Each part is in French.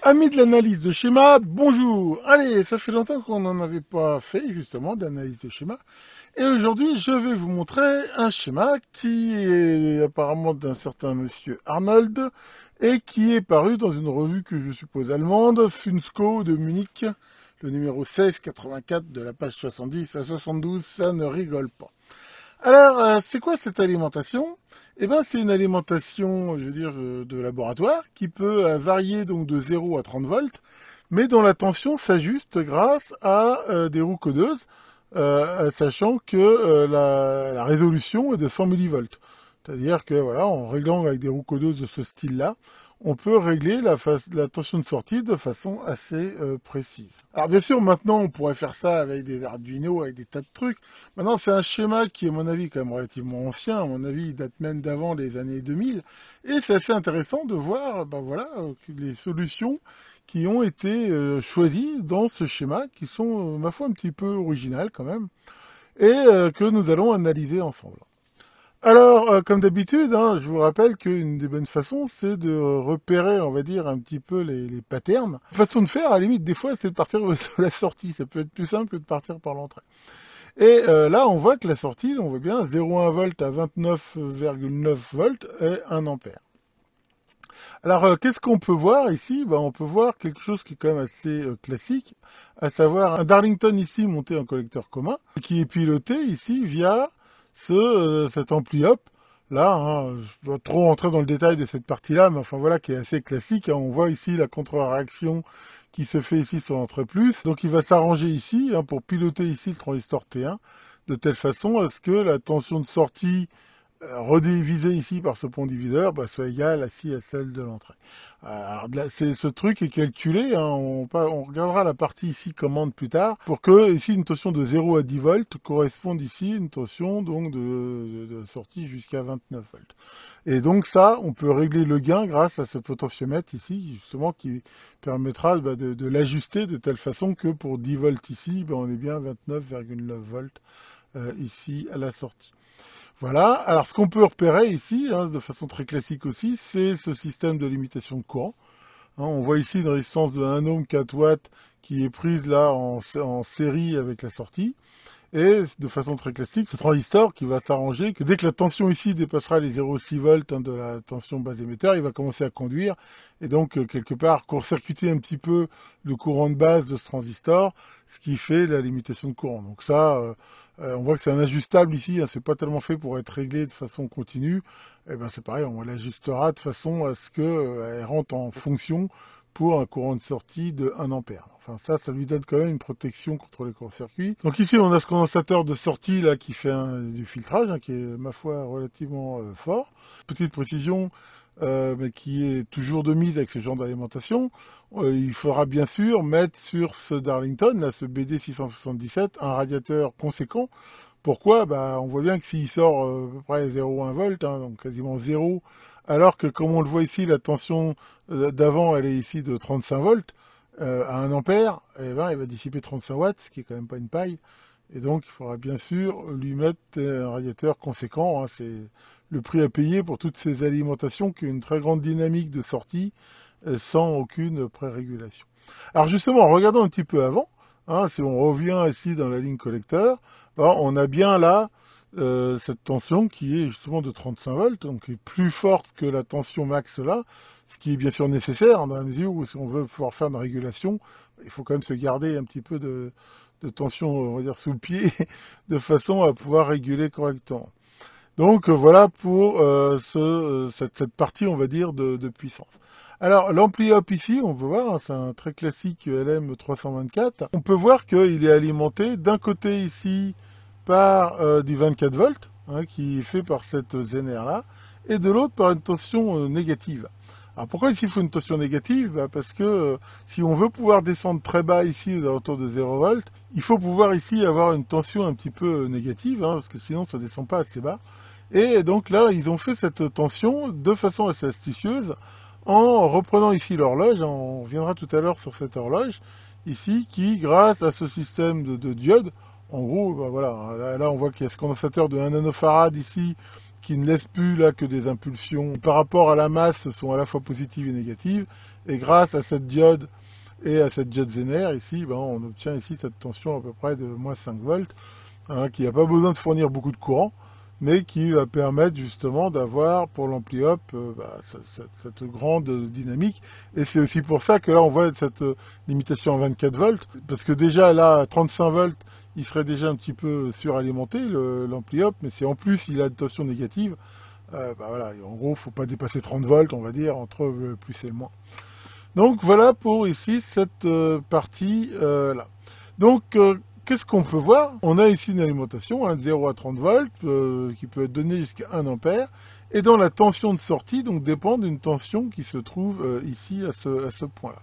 Amis de l'analyse de schéma, bonjour. Allez, ça fait longtemps qu'on n'en avait pas fait, justement, d'analyse de schéma. Et aujourd'hui, je vais vous montrer un schéma qui est apparemment d'un certain monsieur Arnold et qui est paru dans une revue que je suppose allemande, Funsko de Munich, le numéro 1684 de la page 70 à 72, ça ne rigole pas. Alors, c'est quoi cette alimentation? Eh ben, c'est une alimentation, je veux dire, de laboratoire qui peut varier donc de 0 à 30 volts, mais dont la tension s'ajuste grâce à des roues codeuses, sachant que la résolution est de 100 millivolts. C'est-à-dire que voilà, en réglant avec des roues codeuses de ce style-là, on peut régler la tension de sortie de façon assez précise. Alors bien sûr, maintenant, on pourrait faire ça avec des Arduino, avec des tas de trucs. Maintenant, c'est un schéma qui, à mon avis, quand même relativement ancien. À mon avis, il date même d'avant les années 2000. Et c'est assez intéressant de voir, ben voilà, les solutions qui ont été choisies dans ce schéma, qui sont, ma foi, un petit peu originales quand même, et que nous allons analyser ensemble. Alors, comme d'habitude, hein, je vous rappelle qu'une des bonnes façons, c'est de repérer, on va dire, un petit peu les patterns. La façon de faire, à la limite, des fois, c'est de partir de la sortie. Ça peut être plus simple que de partir par l'entrée. Et là, on voit que la sortie, on voit bien 0,1 volt à 29,9 volts et 1 ampère. Alors, qu'est-ce qu'on peut voir ici? On peut voir quelque chose qui est quand même assez classique, à savoir un Darlington ici monté en collecteur commun, qui est piloté ici via cet ampli up. Là, hein, je ne dois trop rentrer dans le détail de cette partie-là, mais enfin voilà, qui est assez classique. Hein. On voit ici la contre-réaction qui se fait ici sur l'entrée plus. Donc il va s'arranger ici pour piloter ici le transistor T1, de telle façon à ce que la tension de sortie redivisée ici par ce pont diviseur soit égale ici à celle de l'entrée. Alors ce truc est calculé, hein, on regardera la partie ici commande plus tard, pour que ici une tension de 0 à 10 volts corresponde ici une tension donc de sortie jusqu'à 29 volts. Et donc ça, on peut régler le gain grâce à ce potentiomètre ici, justement, qui permettra de l'ajuster de telle façon que pour 10 volts ici, on est bien 29,9 volts ici à la sortie. Voilà, alors ce qu'on peut repérer ici, hein, de façon très classique aussi, c'est ce système de limitation de courant. Hein, on voit ici une résistance de 1 ohm 4 watts qui est prise là en série avec la sortie. Et de façon très classique, ce transistor qui va s'arranger que dès que la tension ici dépassera les 0,6 volts de la tension base émetteur, il va commencer à conduire et donc quelque part court-circuiter un petit peu le courant de base de ce transistor, ce qui fait la limitation de courant. Donc ça, on voit que c'est un ajustable ici, hein, c'est pas tellement fait pour être réglé de façon continue. Et ben c'est pareil, on l'ajustera de façon à ce qu'elle rentre en fonction pour un courant de sortie de 1 ampère. Enfin ça lui donne quand même une protection contre les courts-circuits. Donc ici on a ce condensateur de sortie là qui fait du filtrage, hein, qui est ma foi relativement fort. Petite précision, mais qui est toujours de mise avec ce genre d'alimentation. Il faudra bien sûr mettre sur ce Darlington, là, ce BD677, un radiateur conséquent. Pourquoi? On voit bien que s'il sort à peu près 0,1 volt, hein, donc quasiment 0, alors que comme on le voit ici, la tension d'avant, elle est ici de 35 volts, à 1 ampère, il va dissiper 35 watts, ce qui est quand même pas une paille. Et donc, il faudra bien sûr lui mettre un radiateur conséquent. Hein, c'est le prix à payer pour toutes ces alimentations qui ont une très grande dynamique de sortie sans aucune pré-régulation. Alors justement, regardons un petit peu avant. Hein, si on revient ici dans la ligne collecteur, on a bien là cette tension qui est justement de 35 volts, donc qui est plus forte que la tension max là, ce qui est bien sûr nécessaire dans la mesure où si on veut pouvoir faire une régulation, il faut quand même se garder un petit peu de tension, on va dire, sous le pied, de façon à pouvoir réguler correctement. Donc voilà pour cette partie, on va dire, de puissance. Alors l'ampli up ici, on peut voir, hein, c'est un très classique LM324. On peut voir qu'il est alimenté d'un côté ici par du 24 volts, hein, qui est fait par cette ZNR là, et de l'autre par une tension négative. Alors pourquoi ici il faut une tension négative? Parce que si on veut pouvoir descendre très bas ici autour de 0 volts, il faut pouvoir ici avoir une tension un petit peu négative, hein, parce que sinon ça descend pas assez bas. Et donc là, ils ont fait cette tension de façon assez astucieuse en reprenant ici l'horloge. On reviendra tout à l'heure sur cette horloge ici qui, grâce à ce système de diodes, en gros, voilà, là on voit qu'il y a ce condensateur de 1 nanofarad ici qui ne laisse plus là que des impulsions par rapport à la masse sont à la fois positives et négatives. Et grâce à cette diode et à cette diode Zener, ici, ben, on obtient ici cette tension à peu près de moins 5 volts, hein, qui n'a pas besoin de fournir beaucoup de courant, mais qui va permettre justement d'avoir pour l'ampli op cette grande dynamique. Et c'est aussi pour ça que là on voit cette limitation à 24 volts, parce que déjà là à 35 volts, il serait déjà un petit peu suralimenté l'ampli op, mais si en plus il a une tension négative, voilà, en gros faut pas dépasser 30 volts, on va dire, entre le plus et le moins. Donc voilà pour ici cette partie là. Donc qu'est-ce qu'on peut voir? On a ici une alimentation, de 0 à 30 volts, qui peut être donnée jusqu'à 1 ampère, et dont la tension de sortie donc dépend d'une tension qui se trouve ici à ce point-là.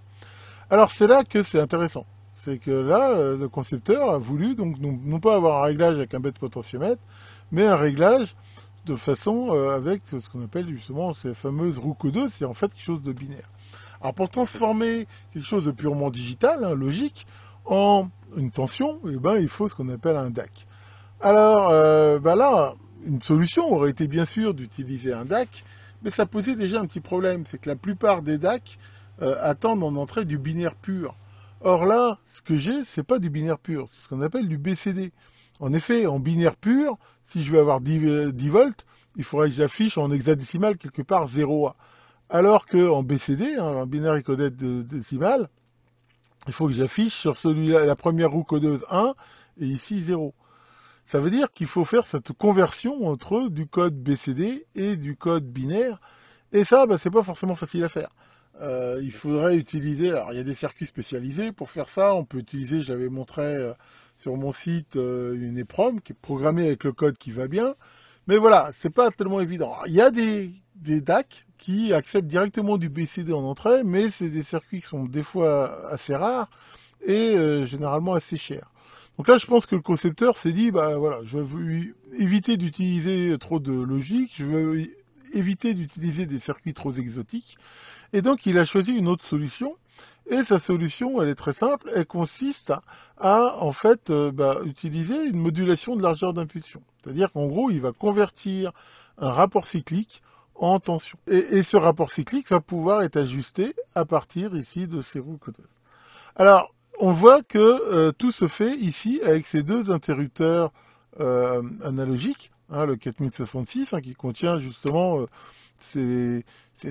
Alors c'est là que c'est intéressant. C'est que là, le concepteur a voulu donc non pas avoir un réglage avec un bête potentiomètre, mais un réglage de façon avec ce qu'on appelle justement ces fameuses roues codeuses, c'est en fait quelque chose de binaire. Alors pour transformer quelque chose de purement digital, logique, en une tension, il faut ce qu'on appelle un DAC. Alors là, une solution aurait été bien sûr d'utiliser un DAC, mais ça posait déjà un petit problème, c'est que la plupart des DAC attendent en entrée du binaire pur. Or là, ce que j'ai, c'est pas du binaire pur, c'est ce qu'on appelle du BCD. En effet, en binaire pur, si je veux avoir 10 volts, il faudrait que j'affiche en hexadécimal quelque part 0A. Alors qu'en BCD, un binaire icodète décimal, il faut que j'affiche sur celui-là, la première roue codeuse 1, et ici 0. Ça veut dire qu'il faut faire cette conversion entre du code BCD et du code binaire, et ça, c'est pas forcément facile à faire. Il faudrait utiliser, alors il y a des circuits spécialisés pour faire ça, on peut utiliser, j'avais montré sur mon site une EEPROM qui est programmée avec le code qui va bien, mais voilà, c'est pas tellement évident. Alors, il y a des DAC qui acceptent directement du BCD en entrée, mais c'est des circuits qui sont des fois assez rares et généralement assez chers. Donc là, je pense que le concepteur s'est dit, voilà, je veux éviter d'utiliser trop de logique, je veux éviter d'utiliser des circuits trop exotiques, et donc il a choisi une autre solution. Et sa solution, elle est très simple, elle consiste à en fait utiliser une modulation de largeur d'impulsion. C'est-à-dire qu'en gros, il va convertir un rapport cyclique en tension. Et ce rapport cyclique va pouvoir être ajusté à partir ici de ces roues codeuses. Alors, on voit que tout se fait ici avec ces deux interrupteurs analogiques, le 4066 qui contient justement ces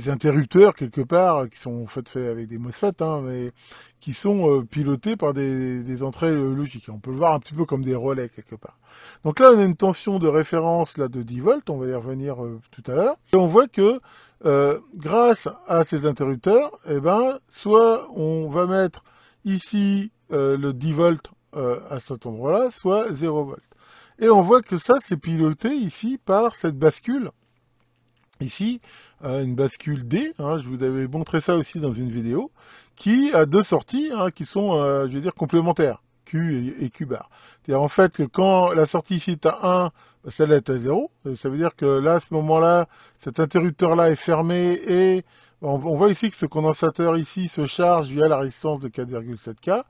interrupteurs quelque part qui sont en fait faits avec des MOSFET, mais qui sont pilotés par des entrées logiques. On peut le voir un petit peu comme des relais quelque part. Donc là, on a une tension de référence là de 10 volts, on va y revenir tout à l'heure. Et on voit que grâce à ces interrupteurs, soit on va mettre ici le 10 volts à cet endroit-là, soit 0 volts. Et on voit que ça, c'est piloté ici par cette bascule. Ici, une bascule D, je vous avais montré ça aussi dans une vidéo, qui a deux sorties qui sont, complémentaires, Q et Q bar. C'est-à-dire en fait que quand la sortie ici est à 1, celle-là est à 0. Ça veut dire que là, à ce moment-là, cet interrupteur-là est fermé et on voit ici que ce condensateur ici se charge via la résistance de 4,7K.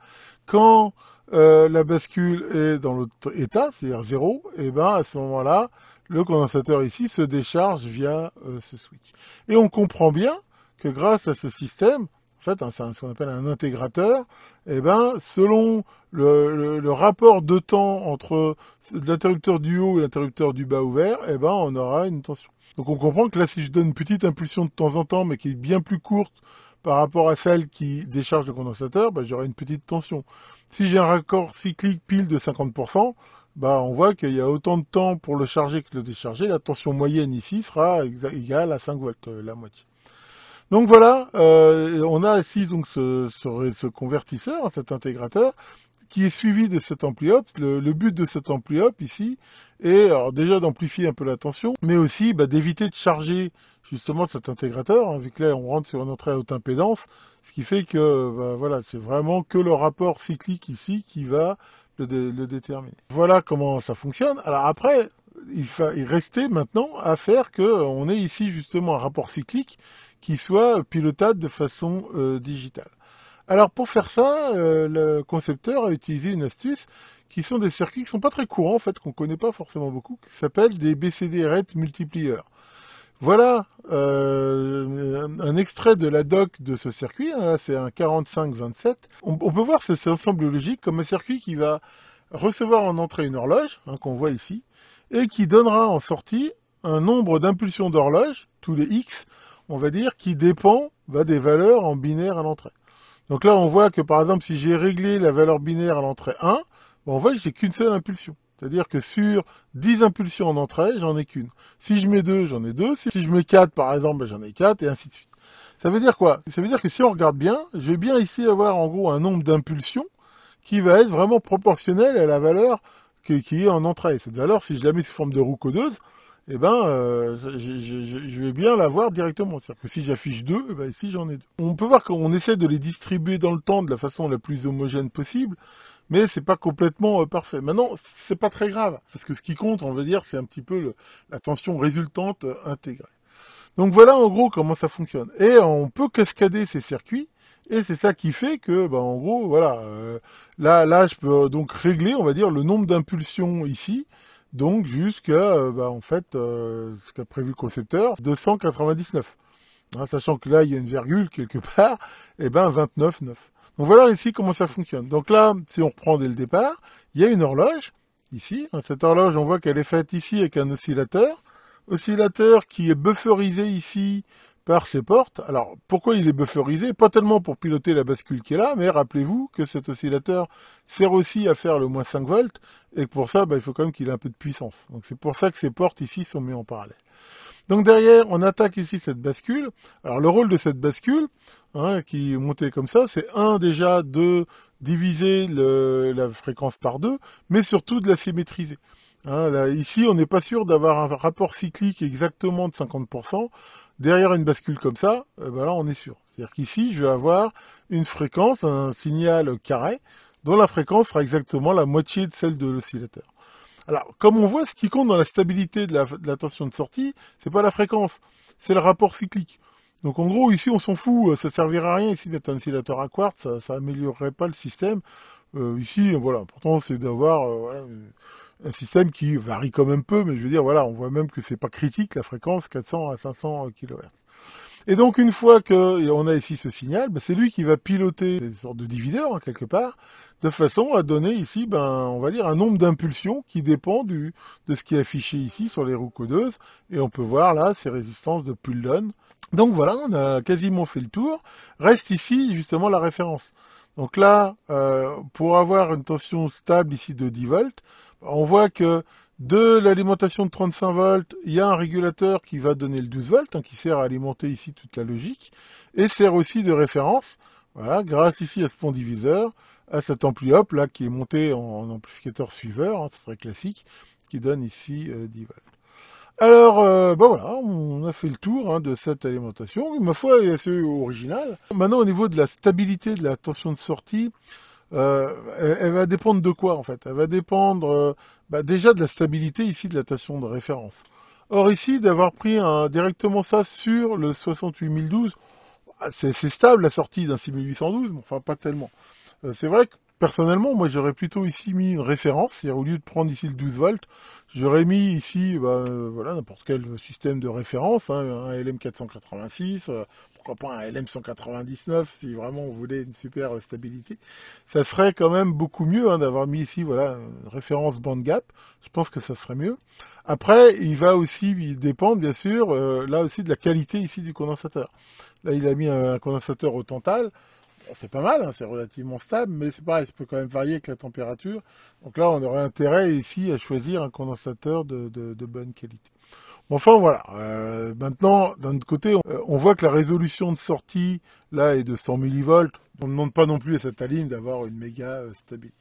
Quand la bascule est dans l'autre état, c'est-à-dire 0, à ce moment-là, le condensateur ici se décharge via ce switch. Et on comprend bien que grâce à ce système, en fait, c'est ce qu'on appelle un intégrateur, selon le rapport de temps entre l'interrupteur du haut et l'interrupteur du bas ouvert, on aura une tension. Donc on comprend que là, si je donne une petite impulsion de temps en temps, mais qui est bien plus courte par rapport à celle qui décharge le condensateur, j'aurai une petite tension. Si j'ai un raccord cyclique pile de 50%, on voit qu'il y a autant de temps pour le charger que le décharger. La tension moyenne ici sera égale à 5 volts, la moitié. Donc voilà, on a ici donc ce convertisseur, cet intégrateur, qui est suivi de cet ampli-op. Le but de cet ampli-op ici est alors déjà d'amplifier un peu la tension, mais aussi d'éviter de charger justement cet intégrateur, vu que là on rentre sur une entrée à haute impédance, ce qui fait que voilà, c'est vraiment que le rapport cyclique ici qui va le déterminer. Voilà comment ça fonctionne. Alors après, il restait maintenant à faire qu'on ait ici justement un rapport cyclique qui soit pilotable de façon digitale. Alors pour faire ça, le concepteur a utilisé une astuce qui sont des circuits qui sont pas très courants, en fait, qu'on connaît pas forcément beaucoup, qui s'appellent des BCD rate multipliers. Voilà un extrait de la doc de ce circuit, hein, c'est un 4527. On peut voir cet ensemble logique comme un circuit qui va recevoir en entrée une horloge, hein, qu'on voit ici, et qui donnera en sortie un nombre d'impulsions d'horloge, tous les X, on va dire, qui dépend des valeurs en binaire à l'entrée. Donc là, on voit que par exemple, si j'ai réglé la valeur binaire à l'entrée 1, on voit que j'ai qu'une seule impulsion. C'est-à-dire que sur 10 impulsions en entrée, j'en ai qu'une. Si je mets 2, j'en ai 2. Si je mets 4, par exemple, j'en ai 4, et ainsi de suite. Ça veut dire quoi? Ça veut dire que si on regarde bien, je vais bien ici avoir en gros un nombre d'impulsions qui va être vraiment proportionnel à la valeur qui est en entrée. Cette valeur, si je la mets sous forme de roue codeuse, je vais bien l'avoir directement. C'est-à-dire que si j'affiche 2, ici j'en ai 2. On peut voir qu'on essaie de les distribuer dans le temps de la façon la plus homogène possible, mais c'est pas complètement parfait. Maintenant, c'est pas très grave, parce que ce qui compte, on va dire, c'est un petit peu la tension résultante intégrée. Donc voilà en gros comment ça fonctionne. Et on peut cascader ces circuits, et c'est ça qui fait que, en gros, voilà, là je peux donc régler, on va dire, le nombre d'impulsions ici, donc jusqu'à, en fait, ce qu'a prévu le concepteur, 299. Hein, sachant que là, il y a une virgule quelque part, 29,9. Donc voilà ici comment ça fonctionne. Donc là, si on reprend dès le départ, il y a une horloge, ici. Cette horloge, on voit qu'elle est faite ici avec un oscillateur. Oscillateur qui est bufferisé ici par ces portes. Alors, pourquoi il est bufferisé? Pas tellement pour piloter la bascule qui est là, mais rappelez-vous que cet oscillateur sert aussi à faire le moins 5 volts, et que pour ça, il faut quand même qu'il ait un peu de puissance. Donc c'est pour ça que ces portes ici sont mises en parallèle. Donc derrière, on attaque ici cette bascule. Alors le rôle de cette bascule, qui est montée comme ça, c'est déjà de diviser la fréquence par 2, mais surtout de la symétriser. Là, ici, on n'est pas sûr d'avoir un rapport cyclique exactement de 50%. Derrière une bascule comme ça, là, on est sûr. C'est-à-dire qu'ici, je vais avoir une fréquence, un signal carré, dont la fréquence sera exactement la moitié de celle de l'oscillateur. Alors, comme on voit, ce qui compte dans la stabilité de la tension de sortie, c'est pas la fréquence, c'est le rapport cyclique. Donc en gros, ici, on s'en fout, ça servira à rien ici d'être un oscillateur à quartz, ça améliorerait pas le système. Ici, voilà, l'important c'est d'avoir un système qui varie quand même peu, mais je veux dire, voilà, on voit même que c'est pas critique la fréquence 400 à 500 kHz. Et donc une fois qu'on a ici ce signal, c'est lui qui va piloter des sortes de diviseurs, quelque part, de façon à donner ici, on va dire, un nombre d'impulsions qui dépend de ce qui est affiché ici sur les roues codeuses. Et on peut voir là ces résistances de Pullman. Donc voilà, on a quasiment fait le tour. Reste ici justement la référence. Donc là, pour avoir une tension stable ici de 10 volts, on voit que de l'alimentation de 35 volts, il y a un régulateur qui va donner le 12 volts, qui sert à alimenter ici toute la logique, et sert aussi de référence, voilà, grâce ici à ce pont diviseur, à cet ampli hop là qui est monté en amplificateur suiveur, c'est très classique, qui donne ici 10 volts. Alors, voilà, on a fait le tour de cette alimentation, ma foi est assez originale. Maintenant, au niveau de la stabilité de la tension de sortie, elle va dépendre de quoi en fait? Elle va dépendre déjà de la stabilité ici de la tension de référence. Or ici, d'avoir pris directement ça sur le 68012, c'est stable la sortie d'un 6812, mais enfin pas tellement. C'est vrai que personnellement, moi j'aurais plutôt ici mis une référence, c'est-à-dire au lieu de prendre ici le 12 volts, j'aurais mis ici voilà, n'importe quel système de référence, un LM486, pourquoi pas un LM199 si vraiment on voulait une super stabilité. Ça serait quand même beaucoup mieux d'avoir mis ici voilà, une référence band gap, je pense que ça serait mieux. Après, il va aussi dépendre bien sûr là aussi de la qualité ici du condensateur. Là il a mis un condensateur au Tantal. C'est pas mal, c'est relativement stable, mais c'est pareil, ça peut quand même varier avec la température. Donc là, on aurait intérêt ici à choisir un condensateur de bonne qualité. Enfin voilà, maintenant, d'un autre côté, on voit que la résolution de sortie, là, est de 100 millivolts. On ne demande pas non plus à cette alim d'avoir une méga stabilité.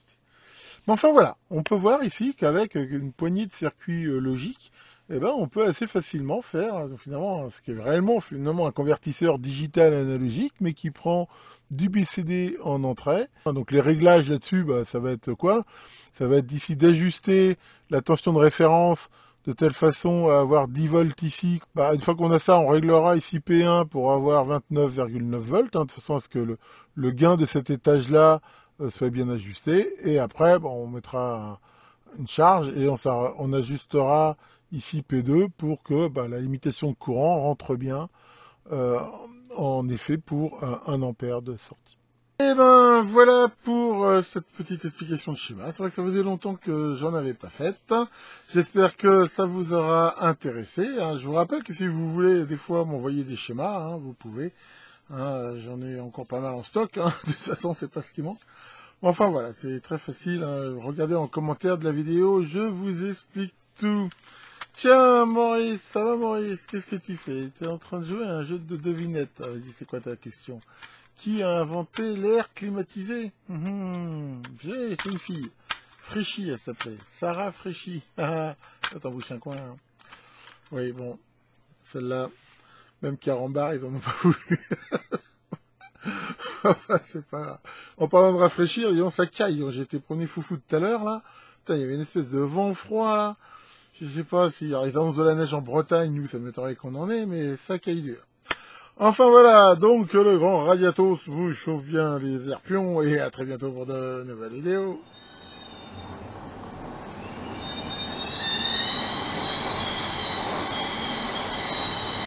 Mais enfin voilà, on peut voir ici qu'avec une poignée de circuits logiques, on peut assez facilement faire finalement ce qui est réellement finalement un convertisseur digital analogique, mais qui prend du BCD en entrée. Donc les réglages là-dessus, ça va être quoi? Ça va être ici d'ajuster la tension de référence de telle façon à avoir 10 volts ici. Une fois qu'on a ça, on réglera ici P1 pour avoir 29,9 volts, de façon à ce que le gain de cet étage-là soit bien ajusté. Et après, bon, on mettra une charge et on ajustera ici P2 pour que la limitation de courant rentre bien euh, en effet pour 1 ampère de sortie. Et ben voilà pour cette petite explication de schéma. C'est vrai que ça faisait longtemps que j'en avais pas faite. J'espère que ça vous aura intéressé. Je vous rappelle que si vous voulez des fois m'envoyer des schémas, vous pouvez. J'en ai encore pas mal en stock. De toute façon, c'est pas ce qui manque. Enfin voilà, c'est très facile. Regardez en commentaire de la vidéo, je vous explique tout. Tiens Maurice, ça va Maurice? Qu'est-ce que tu fais? Tu es en train de jouer à un jeu de devinette. Vas-y, c'est quoi ta question? Qui a inventé l'air climatisé? C'est une fille. Fréchy, elle s'appelait. Sarah Fréchy. Attends, bouge un coin. Oui, bon. Celle-là, même Carambar, ils en ont pas voulu. Enfin, c'est pas grave. En parlant de rafraîchir, disons, ça caille. J'ai été promené foufou tout à l'heure, là. Putain, il y avait une espèce de vent froid, là. Je sais pas s'il y a de la neige en Bretagne, nous, ça m'étonnerait qu'on en ait, mais ça caille dur. Enfin voilà, donc le grand Radiatos vous chauffe bien les herpions et à très bientôt pour de nouvelles vidéos.